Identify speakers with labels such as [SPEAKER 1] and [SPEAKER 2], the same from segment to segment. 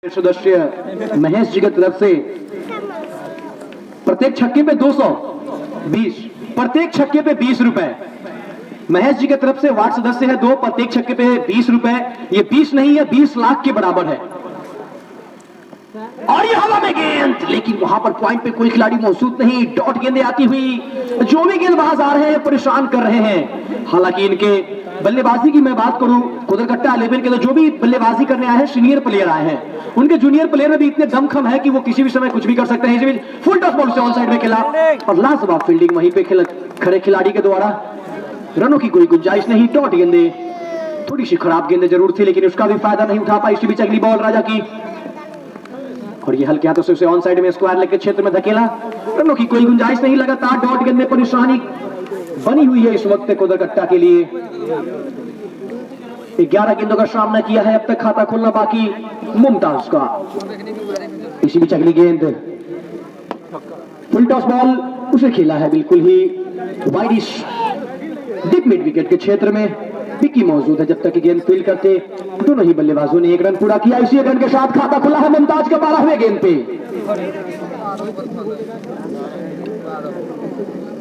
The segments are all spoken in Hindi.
[SPEAKER 1] सदस्य महेश जी की तरफ से प्रत्येक छक्के पे 220, प्रत्येक छक्के पे 20 रुपए। महेश जी की तरफ से वार्ड सदस्य है 2, प्रत्येक छक्के पे 20 रुपए। ये 20 नहीं है, 20 लाख के बराबर है। और ये हवा में गेंद, लेकिन वहां पर पॉइंट पे कोई खिलाड़ी मौजूद नहीं। डॉट गेंदें आती हुई, जो भी गेंदबाज आ रहे हैं परेशान कर रहे हैं। हालांकि इनके बल्लेबाजी की मैं बात करूं, कुदरकट्टा 11 के जो भी बल्लेबाजी करने आए हैं सीनियर प्लेयर आए हैं, उनके जूनियर प्लेयर में भी इतने दमखम है कि वो किसी भी समय कुछ भी कर सकते हैं। फुल टॉस बॉल से ऑन साइड में खेला और लाजवाब फील्डिंग वहीं पे खड़े खिलाड़ी के द्वारा। रनों की कोई गुंजाइश नहीं। डॉट गेंदे, थोड़ी सी खराब गेंदे जरूर थी, लेकिन उसका भी फायदा नहीं उठा पाई। इसके बीच अगली बॉल राजा की, और ये हल्के हाथों से उसे ऑन साइड में स्क्वायर लेग के क्षेत्र में धकेला। रनों की कोई गुंजाइश नहीं। लगातार डॉट गेंदे परेशानी बनी हुई है इस वक्त कुदरकट्टा के लिए। 11 गेंदों का सामना किया है, अब तक खाता खोलना बाकी मुमताज का। इसी बीच अगली गेंद, फुल टॉस बॉल उसे खेला है बिल्कुल ही वाइडिश डीप मिड विकेट के क्षेत्र में। विकी मौजूद है जब तक गेंद फील्ड करते दोनों ही बल्लेबाजों ने 1 रन पूरा किया। इसी रन के साथ खाता खुला है मुमताज के 12वें गेंद पे।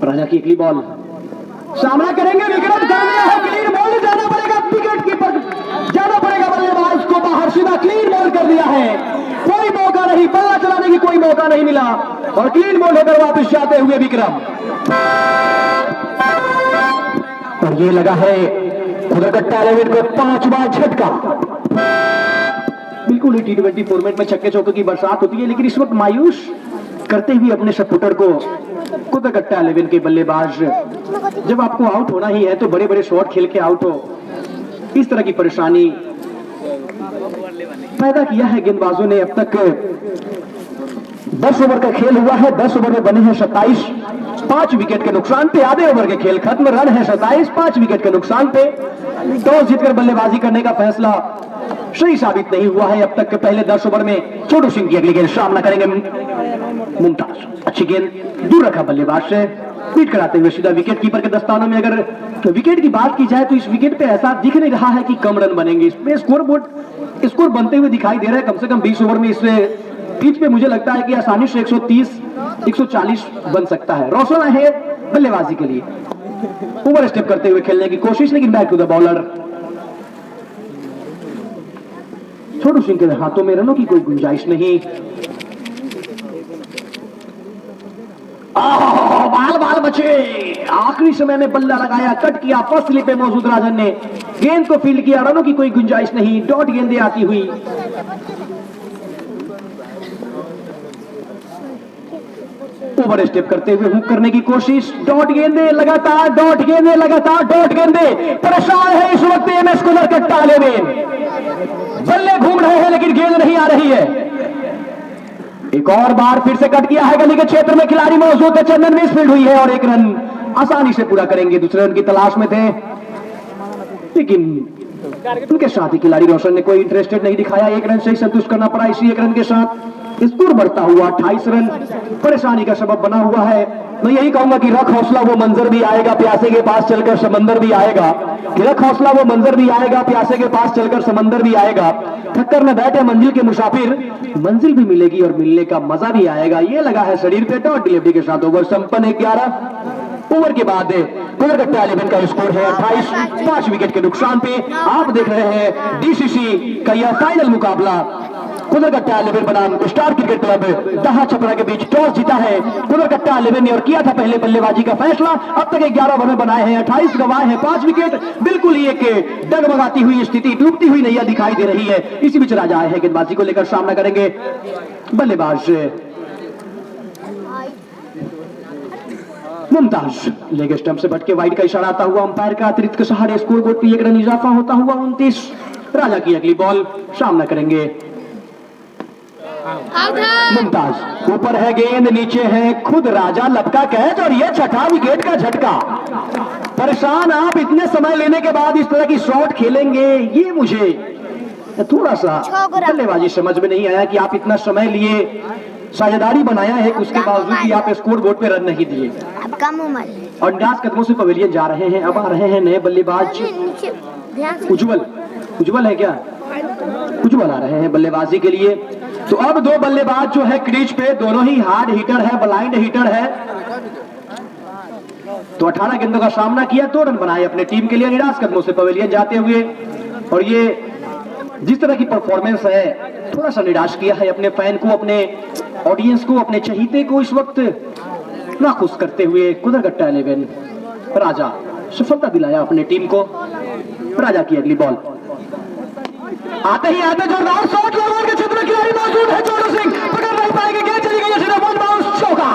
[SPEAKER 1] राजा की अगली बॉल, सामना करेंगे, विकेट करना है, क्लीन बॉल जाना पड़ेगा, विकेट कीपर जाना पड़ेगा, बल्लेबाज को बाहर, सीधा क्लीन बॉल कर दिया है। कोई मौका नहीं, बल्ला चलाने की कोई मौका नहीं मिला और क्लीन बॉल होकर वापस जाते हुए विक्रम। और ये लगा है कुदरकट्टा 11 को 5वां झटका। बिल्कुल ही T20 फॉर्मेट में छक्के चौके की बरसात होती है, लेकिन इस वक्त मायूस करते हुए अपने सपोर्टर को कुदरकट्टा 11 के बल्लेबाज, जब आपको आउट होना ही है तो बड़े बड़े शॉट खेल के आउट हो, इस तरह की परेशानी पैदा किया है गेंदबाजों ने। अब तक 10 ओवर का खेल हुआ है, 10 ओवर में बने हैं 27, 5 विकेट के नुकसान पे आधे ओवर के खेल खत्म। रन है 27, 5 विकेट के नुकसान पे। टॉस जीतकर बल्लेबाजी करने का फैसला सही साबित नहीं हुआ है अब तक के पहले 10 ओवर में। छोटू सिंह की अगली गेंद, सामना करेंगे मुमताज। अच्छी गेंद, दूर रखा बल्लेबाज से, पीट कराते हुए सीधा विकेट कीपर के दस्तानों में। अगर विकेट की बात की जाए तो इस विकेट पे ऐसा दिख नहीं रहा है कि कम रन बनेंगे। इसमें स्कोर बनते हुए दिखाई दे रहा है। कम से कम 20 ओवर में इस पिच पे मुझे लगता है कि आसानी से 130, 140 बन सकता है। रोशन है बल्लेबाजी के लिए, ओवर स्टेप करते हुए खेलने की कोशिश, लेकिन बैक टू द बॉलर। छोटू सिंह के हाथों में रनों की कोई गुंजाइश नहीं। बाल बाल बचे, आखिरी समय में बल्ला लगाया, कट किया, फर्स्ट स्लिप पे मौजूद राजन ने गेंद को फील्ड किया। रनों की कोई गुंजाइश नहीं। डॉट गेंदें आती हुई, ओवर स्टेप करते हुए हुक करने की कोशिश। डॉट गेंदे लगातार, डॉट गेंदे लगातार, डॉट गेंदे। परेशान है इस वक्त एमएस कुदरकट्टा 11। बल्ले घूम रहे हैं लेकिन गेंद नहीं आ रही है। एक और बार फिर से कट किया है, गली के क्षेत्र में खिलाड़ी मौजूद है, चंदन मिस फील्ड हुई है और 1 रन आसानी से पूरा करेंगे। दूसरे रन की तलाश में थे, लेकिन उनके साथ ही खिलाड़ी रोशन ने कोई इंटरेस्टेड नहीं दिखाया। 1 रन से ही संतुष्ट करना पड़ा। इसी 1 रन के साथ स्कोर बढ़ता हुआ 28 रन परेशानी का सबब बना हुआ है। मैं यही कहूंगा कि रख हौसला वो मंजर भी आएगा, प्यासे के पास चलकर समंदर भी आएगा। कि रख हौसला वो मंजर भी आएगा, प्यासे के पास चलकर समंदर भी आएगा। थक्कर न बैठे मंजिल के मुसाफिर, मंजिल भी मिलेगी और मिलने का मजा भी आएगा। ये लगा है शरीर पे। डॉट डिलीवरी के साथ ओवर संपन्न। 11 ओवर के बाद कुदरकट्टा 11 का स्कोर है 28, 5 विकेट के नुकसान पे। आप देख रहे हैं डीसीसी का यह फाइनल मुकाबला। कुदरकट्टा 11 बनाम स्टार क्रिकेट क्लब दहा छपरा के बीच टॉस जीता है कुदरकट्टा 11 ने और किया था पहले बल्लेबाजी का फैसला। अब तक 11 ओवर में बनाए हैं 28, गंवाए हैं 5 विकेट। बिल्कुल ही एक डगमगाती हुई स्थिति, डूबती हुई नैया दिखाई दे रही है। इसी बीच राजा आए हैं गेंदबाजी को लेकर, सामना करेंगे बल्लेबाज मुमताज। लेग स्टंप से भटके वाइड का इशारा आता हुआ अंपायर का अतिरिक्त के सहारे स्कोर बोर्ड पर 1 रन इजाफा होता हुआ 29। राजा की अगली बॉल, सामना करेंगे मुमताज। ऊपर है गेंद, नीचे है खुद राजा, लपका कैच और ये 6ठा विकेट का झटका। परेशान आप इतने समय लेने के बाद इस तरह की शॉट खेलेंगे, ये मुझे थोड़ा सा बल्लेबाजी समझ में नहीं आया कि आप इतना समय लिए, साझेदारी बनाया है, उसके बावजूद भी आप स्कोर बोर्ड पे रन नहीं दिए। और 10 कदमों से पवेलियन जा रहे हैं। अब आ रहे हैं नए बल्लेबाज उज्जवल। उज्जवल है क्या? उज्ज्वल आ रहे हैं बल्लेबाजी के लिए। तो अब दो बल्लेबाज जो है क्रीज पे, दोनों ही हार्ड हिटर है, ब्लाइंड हिटर है। तो 18 गेंदों का सामना किया, 2 रन बनाए अपने टीम के लिए निराश कदमों से पवेलियन जाते हुए। और ये जिस तरह की परफॉर्मेंस है, थोड़ा सा निराश किया है अपने फैन को, अपने ऑडियंस को, अपने चहीते को इस वक्त नाखुश करते हुए कुदरकट्टा 11 राजा सफलता दिलाया अपने टीम को। राजा की अगली बॉल आते ही आते जोरदार शॉट, लोगों के क्षेत्र में खिलाड़ी मौजूद है, चोरू सिंह पकड़ नहीं पाएंगे, गेंद चली गई है सीधा बॉल बाउंस, चौका।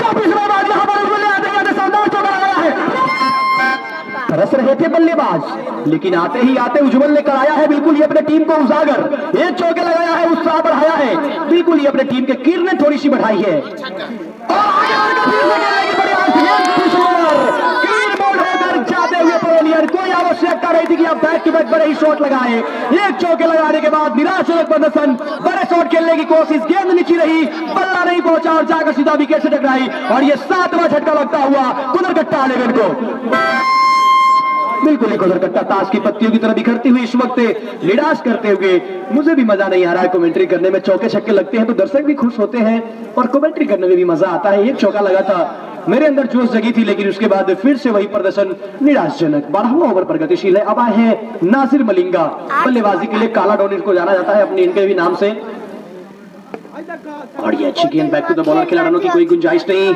[SPEAKER 1] काफी समय बाद यहां पर उज्ज्वल ने आते शानदार चौका लगाया है। तरस रहे थे बल्लेबाज, लेकिन आते ही आते उज्ज्वल ने कराया है बिल्कुल ही अपने टीम को उजागर। एक चौके लगाया है, उत्साह बढ़ाया है, बिल्कुल ही अपने टीम के किरणें थोड़ी सी बढ़ाई है। और जाते हुए पवेलियन, कोई आवश्यकता नहीं थी कि आप बैक टू बैक बड़े ही शॉट लगाए। एक चौके लगाने के बाद निराशाजनक प्रदर्शन, बड़े शॉट खेलने की कोशिश, गेंद नीचे रही, बल्ला नहीं पहुंचा और जाकर सीधा विकेट से टकराई। और ये 7वां झटका लगता हुआ कुदरकट्टा 11 को। बिल्कुल ही कुदरकट्टा ताश की पत्तियों की तरह बिखरती हुई इस वक्त निराश करते हुए। मुझे भी मजा नहीं आ रहा है कमेंट्री करने में, चौके छक्के लगते हैं तो दर्शक भी खुश होते हैं और कमेंट्री करने में भी मजा आता है। एक चौका लगा था, मेरे अंदर जोश जगी थी, लेकिन उसके बाद फिर से वही प्रदर्शन निराशजनक। 12वां ओवर प्रगतिशील है। अब आए हैं नासिर मलिंगा, बल्लेबाजी के लिए काला डॉन इनको जाना जाता है अपने इनके भी नाम से। और ये अच्छी गेंद, बैक टू द बॉलर, खिलाड़ियों की कोई गुंजाइश नहीं।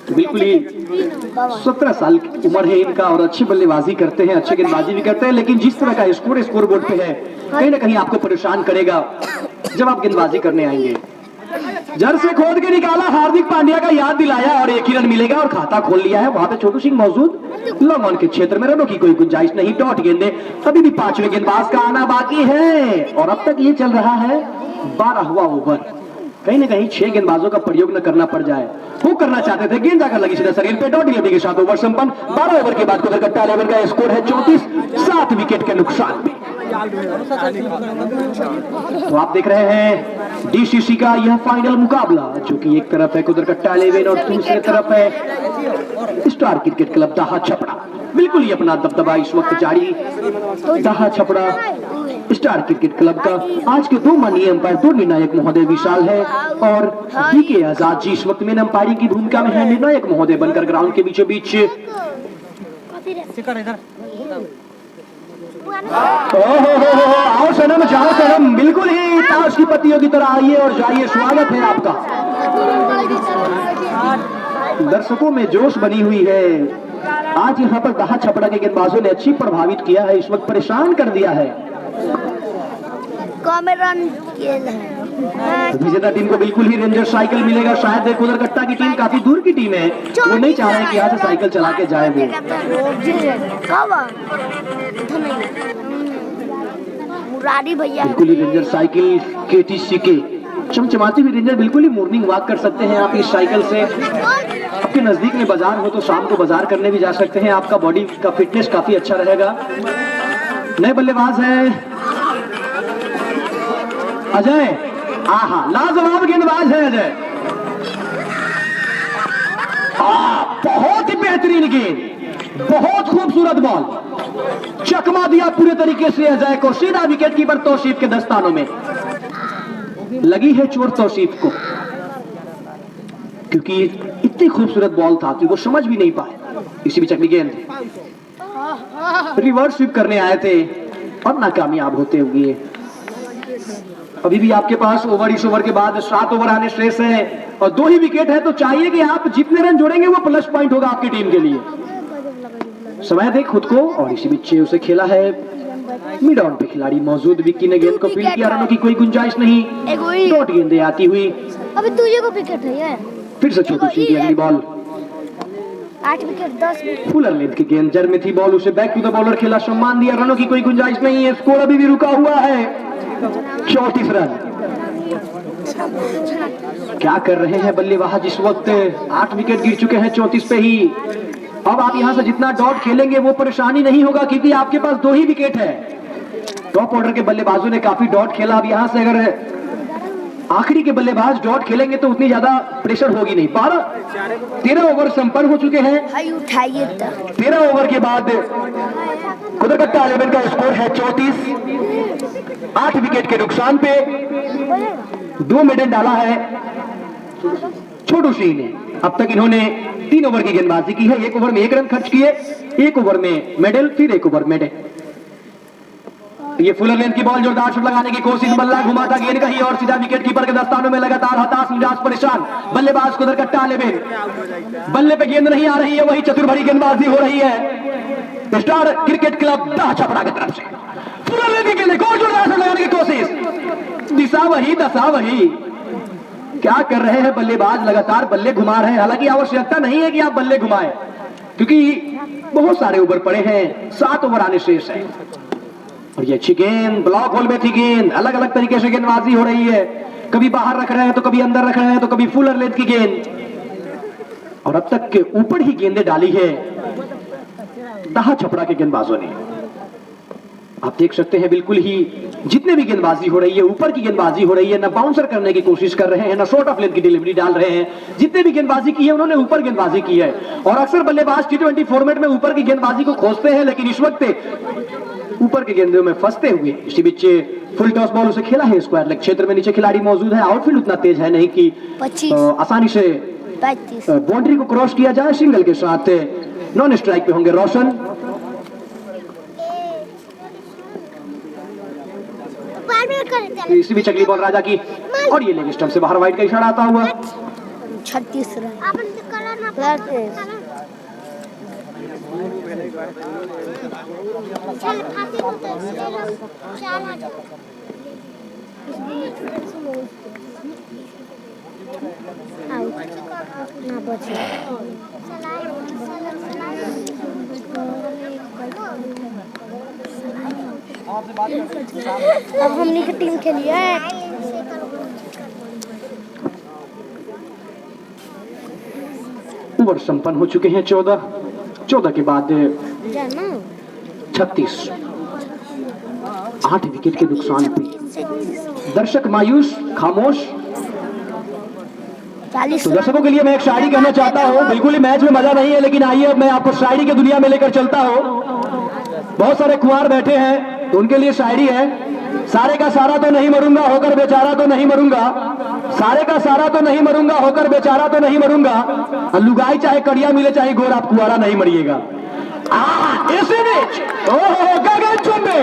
[SPEAKER 1] बिल्कुल ही 17 साल की उम्र है इनका और अच्छी बल्लेबाजी करते हैं, अच्छी गेंदबाजी भी करते हैं, लेकिन जिस तरह का स्कोर बोर्ड पे है, कहीं ना कहीं आपको परेशान करेगा जब आप गेंदबाजी करने आएंगे। जड़ से खोद के निकाला, हार्दिक पांड्या का याद दिलाया और 1 ही रन मिलेगा और खाता खोल लिया है। वहां पे छोटू सिंह मौजूद, लॉन्ग ऑन के क्षेत्र में रनों की कोई गुंजाइश नहीं। डॉट गेंदे, अभी भी 5वें गेंदबाज का आना बाकी है और अब तक ये चल रहा है 12वां ओवर। कहीं ना कहीं 6 गेंदबाजों का प्रयोग न करना पड़ जाए, वो करना चाहते थे, गेंद जाकर लगी सीधा शरीर पे। डॉट डिलीवरी के साथ ओवर संपन्न। 12 ओवर के बाद कुदरकट्टा 11 का स्कोर है 34, 7 विकेट के नुकसान पे। तो आप देख रहे हैं डीसीसी का यह फाइनल मुकाबला, जो कि एक तरफ है कुदरकट्टा 11 और दूसरी तरफ है स्टार क्रिकेट क्लब दाहा छपड़ा। बिल्कुल ही अपना दबदबा इस वक्त जारी दाहा छपड़ा स्टार क्रिकेट क्लब का। आज के 2 माननीय अंपायर, 2 निर्णायक महोदय विशाल है और बीके आजाद जी इस वक्त में अंपायरिंग की भूमिका में है, निर्णायक महोदय बनकर ग्राउंड के बीचों बीच। आओ सनम, जाओ सनम, बिल्कुल ही ताश की पत्तियों की तरह आइए और जाइए, स्वागत है आपका। दर्शकों में जोश बनी हुई है। आज यहाँ पर दाहा छपड़ा के गेंदबाजों ने अच्छी प्रभावित किया है, इस वक्त परेशान कर दिया है। विजेता टीम को बिल्कुल ही रेंजर साइकिल मिलेगा। शायद कुदरकट्टा की टीम काफी दूर की टीम है, वो नहीं चाह रहे कि यहाँ से साइकिल चला के जाए वो। बिल्कुल ही रेंजर साइकिल केटीसी के चमचमाती हुई रेंजर, बिल्कुल ही मॉर्निंग वॉक कर सकते हैं आप इस साइकिल से। आपके नजदीक में बाजार हो तो शाम को बाजार करने भी जा सकते हैं, आपका बॉडी का फिटनेस काफी अच्छा रहेगा। नए बल्लेबाज है अजय, आहा लाजवाब गेंदबाज है अजय। बहुत ही बेहतरीन गेंद, बहुत खूबसूरत बॉल, चकमा दिया पूरे तरीके से अजय को। सीधा विकेट कीपर तौसीफ के दस्तानों में लगी है चोट तौसीफ को, क्योंकि इतनी खूबसूरत बॉल था कि वो समझ भी नहीं पाए। इसी बीच अगली गेंद रिवर्स स्वीप करने आए थे और नाकामयाब होते हुए। अभी भी आपके पास ओवर, इस ओवर के बाद 7 ओवर आने शेष है और 2 ही विकेट है, तो चाहिए कि आप जितने रन जोड़ेंगे वो प्लस पॉइंट होगा आपकी टीम के लिए। समय दे खुद को। और इसी बीच उसे खेला है मिड ऑन पे खिलाड़ी मौजूद। विक्की ने गेंद को फील्ड किया, रनों की कोई गुंजाइश नहीं। डॉट गेंदे आती हुई,
[SPEAKER 2] अभी तुझे को विकेट है।
[SPEAKER 1] फिर से छोटू सिंह की अगली ball,
[SPEAKER 2] 8 wicket 10 wicket.
[SPEAKER 1] Fuller length की गेंद जर में थी बॉल, उसे बैक टू द बॉलर खेला, सम्मान दिया, रनों की कोई गुंजाइश नहीं है। स्कोर अभी भी रुका हुआ है 34 रन। क्या कर रहे हैं बल्लेबाज इस वक्त? 8 विकेट गिर चुके हैं 34 पे ही। अब आप यहां से जितना डॉट खेलेंगे वो परेशानी नहीं होगा, क्योंकि आपके पास 2 ही विकेट है। टॉप ऑर्डर के बल्लेबाजों ने काफी डॉट खेला। अब यहां से अगर आखिरी के बल्लेबाज डॉट खेलेंगे तो उतनी ज्यादा प्रेशर होगी नहीं। 13 ओवर संपन्न हो चुके हैं। 13 ओवर के बाद कुदरकट्टा 11 का स्कोर है 34। 8 विकेट के नुकसान पे 2 मेडल डाला है छोटू सिंह ने। अब तक इन्होंने 3 ओवर की गेंदबाजी की है। 1 ओवर में 1 रन खर्च किए, 1 ओवर में मेडल, फिर 1 ओवर मेडल। ये फुलर लेंथ की बॉल, जोरदार शॉट लगाने की कोशिश, बल्ला घुमाता गेंद कहीं और सीधा विकेट कीपर के दस्तानों में। लगातार हताश निराश परेशान बल्लेबाज कुदरकट्टा 11। बल्ले पे गेंद नहीं आ रही है, वही चतुर भरी गेंदबाजी हो रही है स्टार क्रिकेट क्लब दाह छपरा की तरफ से। फुलर लेंथ की गेंद, जोरदार शॉट लगाने की कोशिश, दिशा वही दशा वही। क्या कर रहे हैं बल्लेबाज, लगातार बल्ले घुमा रहे हैं। हालांकि आवश्यकता नहीं है कि आप बल्ले घुमाएं, क्योंकि बहुत सारे ओवर पड़े हैं, 7 ओवर आने शेष है। और ये अच्छी गेंद, ब्लॉक होल में थी गेंद, अलग अलग तरीके से गेंदबाजी हो रही है। कभी बाहर रख रहे हैं तो कभी अंदर रख रहे हैं तो कभी फुलर लेंथ की गेंद, और अब तक के ऊपर ही गेंदें डाली है दाह छपरा के गेंदबाजों ने। आप देख सकते हैं बिल्कुल ही जितने भी गेंदबाजी हो रही है ऊपर की गेंदबाजी हो रही है, ना बाउंसर करने की कोशिश कर रहे हैं, ना शॉर्ट ऑफ लेंथ की डिलीवरी डाल रहे हैं। जितने भी गेंदबाजी की है उन्होंने ऊपर गेंदबाजी की है। और अक्सर बल्लेबाज T20 फॉर्मेट में ऊपर की गेंदबाजी को खोजते हैं, लेकिन इस वक्त ऊपर के गेंदों में फंसते हुए इसी बीच फुल टॉस बॉल उसे खेला है स्क्वायर लेग क्षेत्र में। नीचे खिलाड़ी मौजूद है, आउटफील्ड उतना तेज है नहीं कि आसानी से बाउंड्री को क्रॉस किया जाए। सिंगल के साथ नॉन स्ट्राइक पे होंगे रोशन। इसी बीच अगली बॉल राजा की, और ये लेग स्टंप से बाहर वाइड का इशारा आता हुआ।
[SPEAKER 2] 36 रन। अब हमने की टीम खेली है।
[SPEAKER 1] ओवर संपन्न हो चुके हैं 14 के बाद 36। 8 विकेट के नुकसान पे दर्शक मायूस खामोश। तो दर्शकों के लिए मैं एक शायरी कहना चाहता हूँ। बिल्कुल ही मैच में मजा नहीं है, लेकिन आइए अब मैं आपको शायरी की दुनिया में लेकर चलता हूँ। बहुत सारे कुंवार बैठे हैं तो उनके लिए शायरी है। सारे का सारा तो नहीं मरूंगा, होकर बेचारा तो नहीं मरूंगा। सारे का सारा तो नहीं मरूंगा, होकर बेचारा तो नहीं मरूंगा। लुगाई चाहे कड़िया मिले चाहे गोर, आप कुंवारा नहीं मरिएगा। इसी बीच गगन चुंबे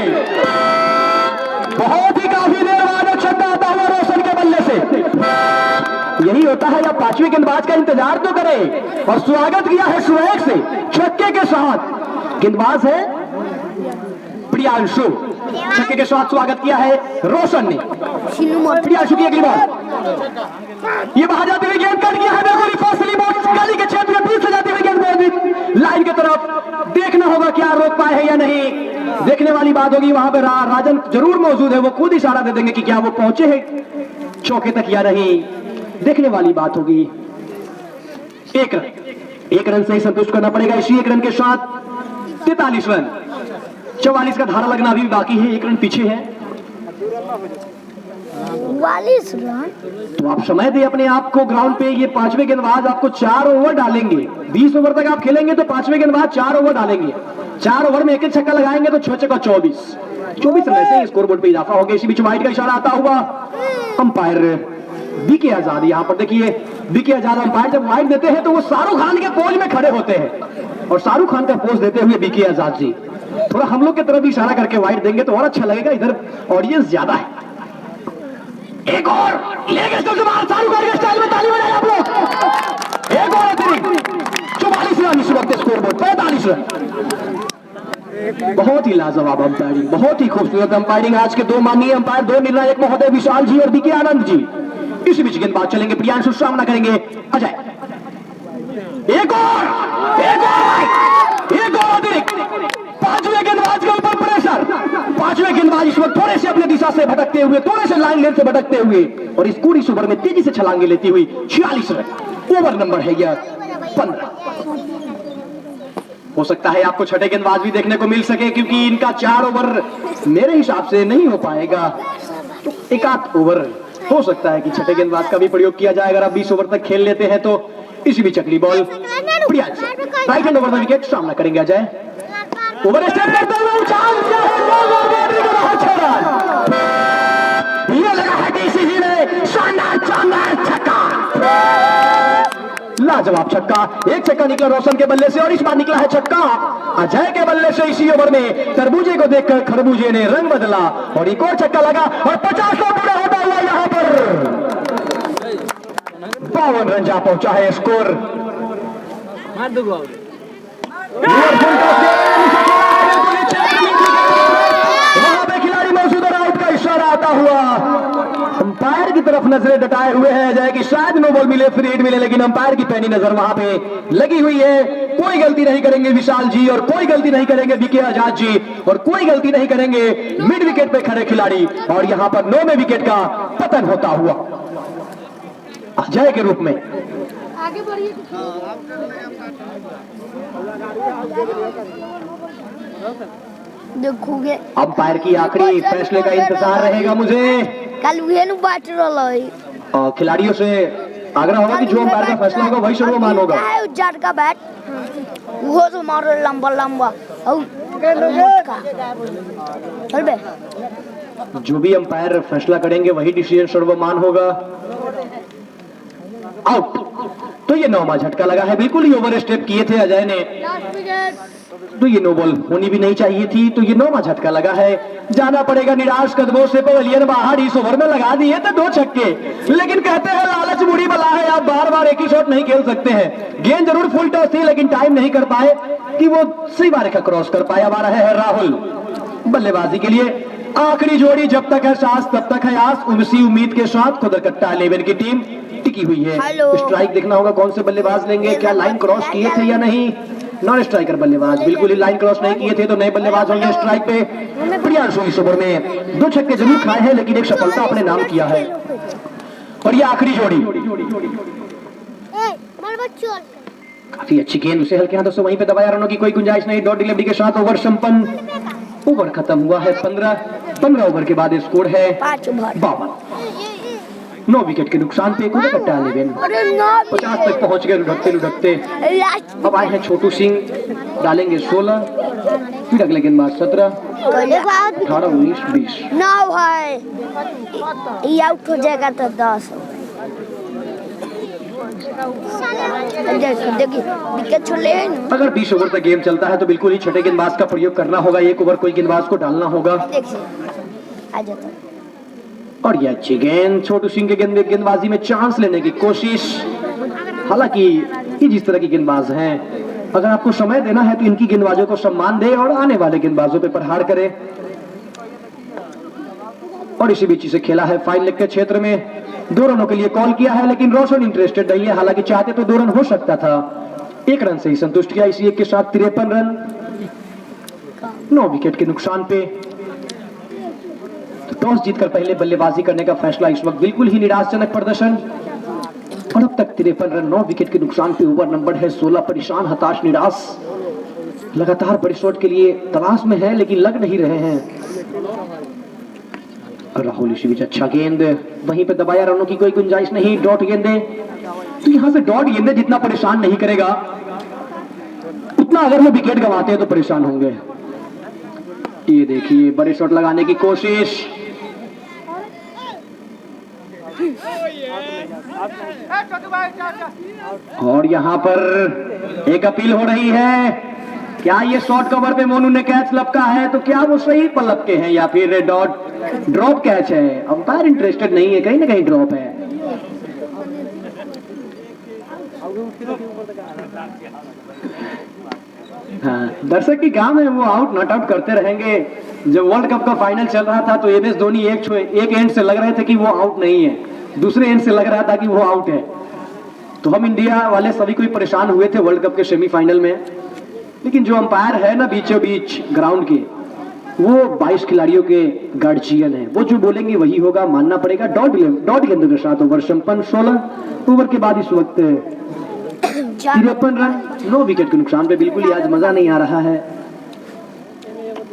[SPEAKER 1] बहुत ही काफी देर बाद छक्का आता हुआ रोशन के बल्ले से। यही होता है, जब 5वीं गेंदबाज का इंतजार तो करें। और स्वागत किया है स्वैग से छक्के के साथ। गेंदबाज है प्रियांशु, छक्के के साथ स्वागत किया है रोशन ने। प्रियांशु की अगली बॉल, ये बाहर जाती हुई गेंद कट गया है। बिल्कुल फासली बॉल गली के क्षेत्र में बीच से जाती हुई गेंद लाइन की तरफ। देखना होगा क्या रोक पाए है या नहीं। देखने वाली बात होगी। वहां पर राजन जरूर मौजूद है, वो खुद इशारा दे देंगे कि क्या वो पहुंचे हैं चौके तक या नहीं। देखने वाली बात होगी। 1 रन से ही संतुष्ट करना पड़ेगा। इसी 1 रन के साथ 43 रन। 44 का धारा लगना अभी बाकी है, 1 रन पीछे है।
[SPEAKER 2] 44 रन।
[SPEAKER 1] तो आप समय दे अपने आप को ग्राउंड पे। ये 5वें गेंदबाज आपको 4 ओवर डालेंगे। 20 ओवर तक आप खेलेंगे तो 5वें गेंदबाज 4 ओवर डालेंगे। 4 ओवर में 1 छक्का लगाएंगे तो 6 छक्का 24 रन से स्कोर बोर्ड पे इजाफा हो गया। इसी बीच वाइड का इशारा आता हुआ अंपायर बीके आजाद। यहाँ पर देखिए बीके आजाद अंपायर जब वाइड देते हैं तो वो शाहरुख खान के पोज में खड़े होते हैं, और शाहरुख खान का पोज देते हुए बीके आजाद जी थोड़ा हम लोग की तरफ इशारा करके वाइड देंगे तो और अच्छा लगेगा। इधर ऑडियंस ज्यादा है। एक और शाहरुख खान के स्टाइल में ताली बजाएं आप लोग। एक और अतिरिक्त 44 रन इस वक्त स्कोर बोर्ड 45 रन। बहुत ही लाजवाब अंपायरिंग, बहुत ही खूबसूरत अंपायरिंग आज के 2 माननीय अंपायर, 2 निर्णायक महोदय विशाल जी और बीके आनंद जी। इसी बीच गेंदबाज चलेंगे प्रियांशु, सामना करेंगे अजय। एक और अतिरिक्त 5वें गेंदबाज के ऊपर प्रेशर। 5वें गेंदबाज इस वक्त थोड़े से अपने दिशा से भटकते हुए, थोड़े से लाइन लेंथ से भटकते हुए और इस पूरी ओवर में तेजी से छलांगे लेती हुई 46 रन। ओवर नंबर है यह 15। हो सकता है आपको छठे गेंदबाज भी देखने को मिल सके, क्योंकि इनका 4 ओवर मेरे हिसाब से नहीं हो पाएगा। तो 1 ओवर हो सकता है कि छठे गेंदबाज का भी प्रयोग किया जाए अगर आप 20 ओवर तक खेल लेते हैं तो। इसी बीच अगली ball Priyanshu, right hand over the wicket, सामना करेंगे अजय। ओवर स्टेप करते हुए उछाल दिया है, लोग और बाउंड्री को बाहर छोड़ा। ये लगा है डीसीजी ने शानदार छक्का, लाजवाब छक्का। एक छक्का निकला रोशन के बल्ले से और इस बार निकला है छक्का अजय के बल्ले से। इसी ओवर में तरबूजे को देखकर खरबूजे ने रंग बदला और एक और छक्का लगा और 50 रन पूरा होता हुआ यहां पर 52 रन जा पहुंचा है स्कोर। वहां पे खिलाड़ी मौजूद और आउट का इशारा आता हुआ अंपायर की तरफ नजरें डटाए हुए हैं अजय की शायद नो बॉल मिले, फ्री हिट मिले, लेकिन अंपायर की पैनी नजर वहां पे लगी हुई है। कोई गलती नहीं करेंगे विशाल जी और कोई गलती नहीं करेंगे बीके आजाद जी और कोई गलती नहीं करेंगे मिड विकेट पे खड़े खिलाड़ी। और यहां पर 9वें विकेट का पतन होता हुआ अजय के रूप में।
[SPEAKER 2] आगे बढ़िए। देखोगे
[SPEAKER 1] अंपायर की आखिरी फैसले का इंतजार रहेगा मुझे।
[SPEAKER 2] कल बात रहा
[SPEAKER 1] खिलाड़ियों से आग्रह होगा कि जो अंपायर का फैसला होगा वही सर्वमान होगा।
[SPEAKER 2] उज्जर का बैट वो तो मारो लंबा लंबा चल बे।
[SPEAKER 1] जो भी अंपायर फैसला करेंगे वही डिसीजन सर्वमान होगा। आउट। तो ये 9वां झटका लगा है, बिल्कुल ही ओवर स्टेप किए थे अजय ने, तो ये नो बॉल होनी भी नहीं चाहिए थी। तो ये 9वां झटका लगा है, जाना पड़ेगा निराश कदमों से। पवेलियन बाहर इस ओवर में लगा दिए थे 2 छक्के, लेकिन कहते हैं लालच बुरी बला है, आप बार बार एक ही शॉट नहीं खेल सकते हैं। गेंद जरूर फुल टॉस थी लेकिन टाइम नहीं कर पाए कि वो सही बार का क्रॉस कर पाया। आ रहे हैं राहुल बल्लेबाजी के लिए। आखिरी जोड़ी जब तक है सांस तब तक है आस, उसी उम्मीद के साथ खुदरकट्टा 11 की टीम टिकी हुई है। स्ट्राइक देखना होगा कौन से बल्लेबाज लेंगे, क्या लाइन क्रॉस किए थे या नहीं। नॉन स्ट्राइकर बल्लेबाज बिल्कुल ही लाइन क्रॉस नहीं किए थे, तो नए बल्लेबाज होंगे स्ट्राइक पे। प्रियांशु इस ओवर में 2 छक्के जरूर खाए हैं लेकिन एक सफलता अपने नाम किया है। और ये आखिरी जोड़ी काफी अच्छी गेंद उसे हल्के हाथों से वहीं पे दबाया, रनों की कोई गुंजाइश नहीं। डॉट डिलीवरी के साथ ओवर संपन्न। ओवर खत्म हुआ है 15 ओवर के बाद स्कोर है 52। 9 विकेट के नुकसान पे खुदरकट्टा 11 50 तक पहुंच गए लुढ़कते। अब आए हैं छोटू सिंह, डालेंगे 16, फिर अगले गेंदबाज 17, 18, 19, 20।
[SPEAKER 2] 9 है, ये आउट हो जाएगा तो 10। विकेट छोड़ ले।
[SPEAKER 1] अगर 20 ओवर तक गेम चलता है तो बिल्कुल ही छठे गेंदबाज का प्रयोग करना होगा। 1 ओवर कोई गेंदबाज को डालना होगा। और ये अच्छी गेंद छोटू सिंह के गेंदबाजी में चांस लेने की कोशिश। हालांकि ये जिस तरह की गेंदबाज हैं, अगर आपको समय देना है तो इनकी गेंदबाजों को सम्मान दे और आने वाले गेंदबाजों पे प्रहार करे। और इसी बीच इसे खेला है फाइन लेग के क्षेत्र में। 2 रनों के लिए कॉल किया है लेकिन रोशन इंटरेस्टेड नहीं है। हालांकि चाहते तो 2 रन हो सकता था, 1 रन से ही संतुष्ट किया। इसी एक के साथ 53 रन 9 विकेट के नुकसान पे। तो टॉस जीतकर पहले बल्लेबाजी करने का फैसला इस वक्त बिल्कुल ही निराशाजनक प्रदर्शन। और अब तक 53 रन 9 विकेट के नुकसान पे। ओवर नंबर है 16। परेशान, हताश, निराश, लगातार बड़े शॉट के लिए तलाश में है लेकिन लग नहीं रहे हैं। राहुल इसी बीच अच्छा गेंद वहीं पे दबाया, रनों की कोई गुंजाइश नहीं। डॉट गेंदे, तो यहां से डॉट गेंदे जितना परेशान नहीं करेगा उतना अगर वो विकेट गंवाते हैं तो परेशान होंगे। ये देखिए बड़े शॉट लगाने की कोशिश। और यहां पर एक अपील हो रही है, क्या ये शॉर्ट कवर पे मोनू ने कैच लपका है तो क्या वो सही पर लपके हैं या फिर ड्रॉप कैच है। अंपायर इंटरेस्टेड नहीं है, कहीं ना कहीं ड्रॉप है। हाँ, दर्शक की काम है, वो आउट नॉट आउट करते रहेंगे। जब वर्ल्ड कप का फाइनल चल रहा था तो एमएस धोनी एक एंड से लग रहे थे कि वो आउट नहीं है, दूसरे एंड से लग रहा था कि वो आउट है। तो हम इंडिया वाले सभी कोई परेशान हुए थे वर्ल्ड कप के सेमीफाइनल में। लेकिन जो अंपायर है ना बीचों बीच ग्राउंड के, वो 22 खिलाड़ियों के गार्जियन है, वो जो बोलेंगे वही होगा, मानना पड़ेगा। डॉट गेंदों के साथ ओवर संपन्न। 16 ओवर के बाद इस वक्त 53 रन 9 विकेट के नुकसान पे। बिल्कुल ही आज मजा नहीं आ रहा है।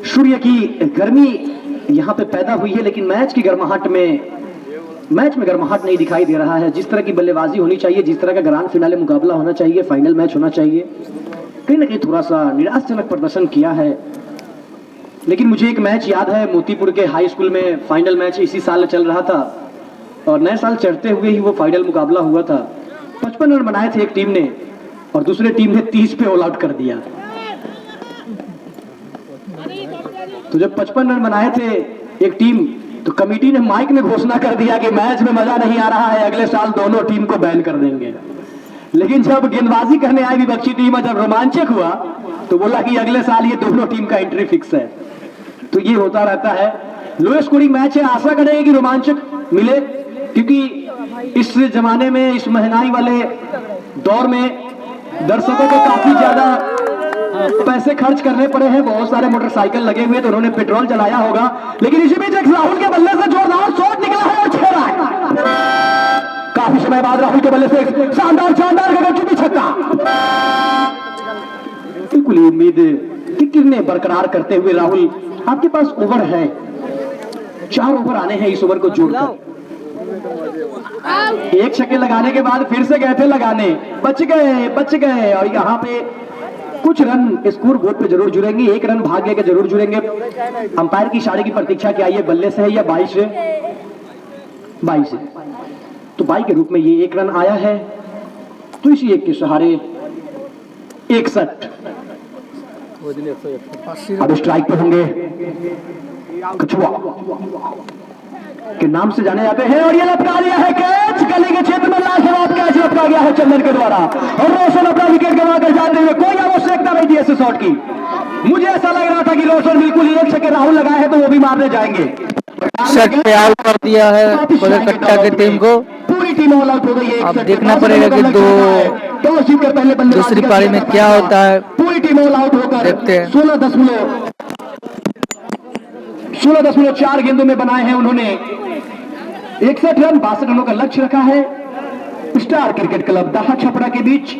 [SPEAKER 1] सूर्य की गर्मी यहाँ पे पैदा हुई है लेकिन मैच में गर्माहट नहीं दिखाई दे रहा है। जिस तरह की बल्लेबाजी होनी चाहिए, जिस तरह का ग्रांड फिनाले मुकाबला होना चाहिए, फाइनल मैच होना चाहिए, कहीं ना कहीं थोड़ा सा निराशाजनक प्रदर्शन किया है लेकिन मुझे एक मैच याद है, मोतीपुर के हाई स्कूल में फाइनल मैच इसी साल चल रहा था और नए साल चढ़ते हुए ही वो फाइनल मुकाबला हुआ था। 55 रन बनाए थे एक टीम ने और दूसरे टीम ने 30 पे ऑल आउट कर दिया। तो जब 55 रन बनाए थे एक टीम, तो कमेटी ने माइक में घोषणा कर दिया कि मैच में मजा नहीं आ रहा है, अगले साल दोनों टीम को बैन कर देंगे। लेकिन जब गेंदबाजी करने आई विपक्षी टीम, जब रोमांचक हुआ तो बोला कि अगले साल ये दोनों टीम का एंट्री फिक्स है। तो ये होता रहता है, लो स्कोरिंग मैच है, आशा करेंगे कि रोमांचक मिले, क्योंकि इस जमाने में, इस महंगाई वाले दौर में दर्शकों को काफी ज्यादा पैसे खर्च करने पड़े हैं। बहुत सारे मोटरसाइकिल लगे हुए, तो उन्होंने पेट्रोल जलाया होगा। लेकिन इसी बीच एक राहुल के बल्ले से जोरदार शॉट निकला है और 6 रन। काफी समय बाद राहुल के बल्ले से शानदार गगनचुंबी छक्का। बिल्कुल उम्मीद की किरणें बरकरार करते हुए राहुल, आपके पास ओवर है, 4 ओवर आने हैं इस ओवर को जोड़कर। एक छक्के लगाने के बाद फिर से गए थे लगाने, बच गए और यहाँ पे कुछ रन स्कोर बोर्ड पे जरूर जुड़ेंगे, 1 रन भाग लेके जरूर जुड़ेंगे। अंपायर की इशारे की प्रतीक्षा क्या है, बल्ले से है या 22 से? 22 से। तो 22 के रूप में ये 1 रन आया है, तो इसी 1 के सहारे 61। अब स्ट्राइक पे होंगे कछुआ के नाम से जाने जाते हैं और ये लटका दिया है कैच, गली के क्षेत्र में लाजवाब कैच लटका गया है चंदन के द्वारा और रोशन अपना विकेट गंवाकर जाते हुए, कोई आवश्यकता नहीं थी ऐसे शॉट की। मुझे ऐसा लग रहा था कि रोशन बिल्कुल एक छक्के राहुल लगाए हैं तो वो भी मारने जाएंगे।
[SPEAKER 3] शट पे आउट कर दिया है कोलकाता की टीम को।
[SPEAKER 1] पूरी टीम ऑल आउट हो गई है।
[SPEAKER 3] अब देखना पड़ेगा कि दूसरी पारी में क्या होता है।
[SPEAKER 1] पूरी टीम ऑल आउट होकर
[SPEAKER 3] देखते हैं।
[SPEAKER 1] 16.4 गेंदों में बनाए हैं उन्होंने 61 रन, 62 रनों का लक्ष्य रखा है। स्टार क्रिकेट क्लब दाहा छपरा के बीच